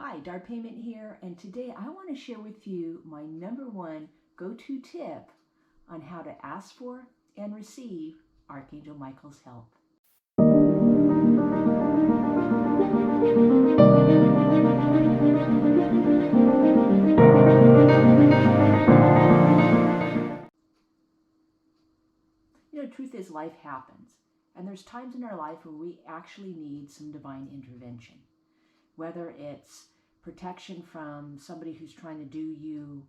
Hi, Dark Payment here, and today I want to share with you my #1 go-to tip on how to ask for and receive Archangel Michael's help. Truth is, life happens, and there's times in our life where we actually need some divine intervention. Whether it's protection from somebody who's trying to do you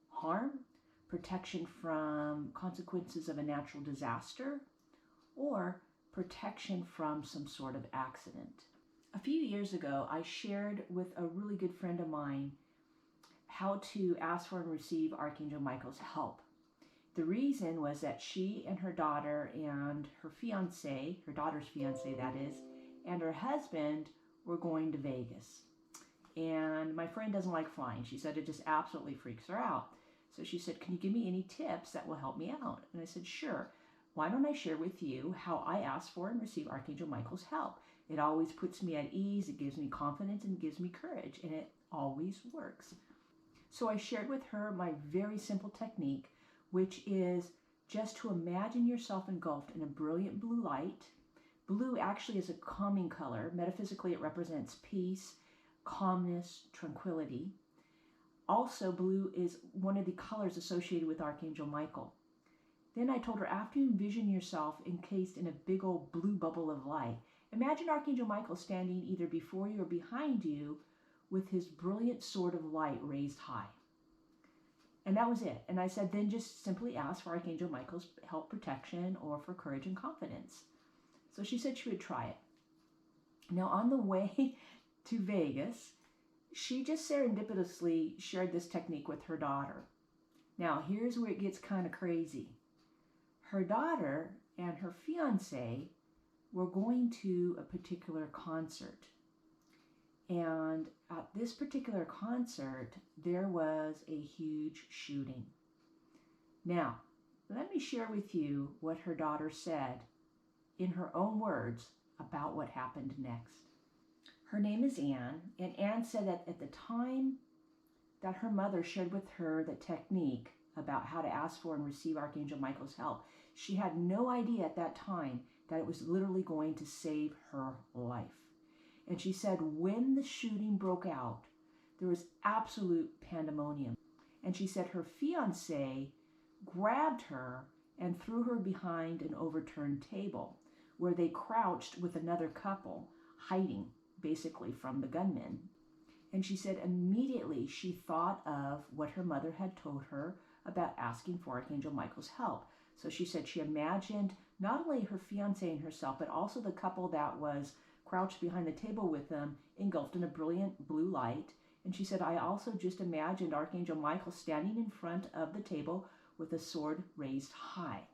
harm, protection from consequences of a natural disaster, or protection from some sort of accident. A few years ago, I shared with a really good friend of mine how to ask for and receive Archangel Michael's help. The reason was that she and her daughter and her fiance, her daughter's fiance that is, and her husband were going to Vegas. And my friend doesn't like flying. She said it just absolutely freaks her out. So she said, "Can you give me any tips that will help me out?" And I said, "Sure. Why don't I share with you how I ask for and receive Archangel Michael's help? It always puts me at ease, it gives me confidence, and it gives me courage, and it always works." So I shared with her my very simple technique, which is just to imagine yourself engulfed in a brilliant blue light. Blue actually is a calming color. Metaphysically, it represents peace, calmness, tranquility. Also, blue is one of the colors associated with Archangel Michael. Then I told her, after you envision yourself encased in a big old blue bubble of light, imagine Archangel Michael standing either before you or behind you with his brilliant sword of light raised high. And that was it. And I said, then just simply ask for Archangel Michael's help, protection, or for courage and confidence. So she said she would try it. Now, on the way to Vegas, she just serendipitously shared this technique with her daughter. Now, here's where it gets kind of crazy. Her daughter and her fiance were going to a particular concert. And at this particular concert, there was a huge shooting. Now, let me share with you what her daughter said in her own words about what happened next. Her name is Anne, and Anne said that at the time that her mother shared with her the technique about how to ask for and receive Archangel Michael's help, she had no idea at that time that it was literally going to save her life. And she said when the shooting broke out, there was absolute pandemonium. And she said her fiance grabbed her and threw her behind an overturned table where they crouched with another couple, hiding basically from the gunmen. And she said immediately she thought of what her mother had told her about asking for Archangel Michael's help. So she said she imagined not only her fiance and herself, but also the couple that was crouched behind the table with them, engulfed in a brilliant blue light. And she said, I also just imagined Archangel Michael standing in front of the table with a sword raised high.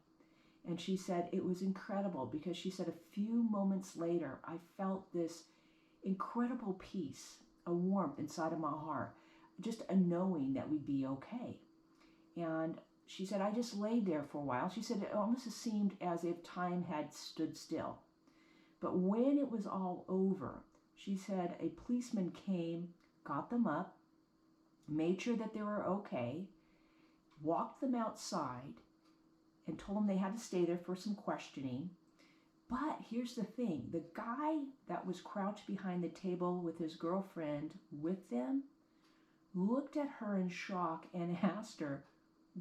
And she said it was incredible because she said a few moments later, I felt this incredible peace, a warmth inside of my heart, just a knowing that we'd be okay. And she said, I just laid there for a while. She said it almost seemed as if time had stood still. But when it was all over, she said a policeman came, got them up, made sure that they were okay, walked them outside, and told them they had to stay there for some questioning. But here's the thing, the guy that was crouched behind the table with his girlfriend with them looked at her in shock and asked her,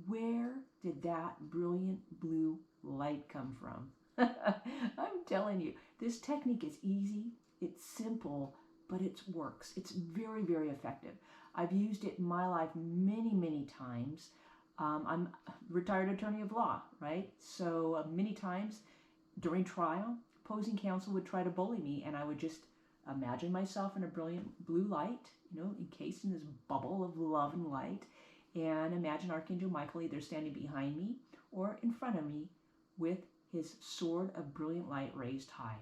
where did that brilliant blue light come from? I'm telling you, this technique is easy, it's simple, but it works. It's very, very effective. I've used it in my life many, many times. I'm a retired attorney of law, right? So many times during trial, opposing counsel would try to bully me, and I would just imagine myself in a brilliant blue light, encased in this bubble of love and light, and imagine Archangel Michael either standing behind me or in front of me with his sword of brilliant light raised high.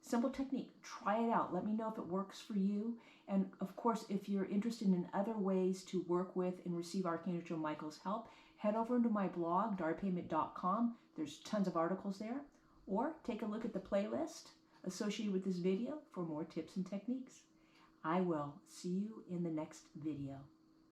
Simple technique. Try it out. Let me know if it works for you. And of course, if you're interested in other ways to work with and receive Archangel Michael's help, head over to my blog, darpayment.com. There's tons of articles there. Or take a look at the playlist associated with this video for more tips and techniques. I will see you in the next video.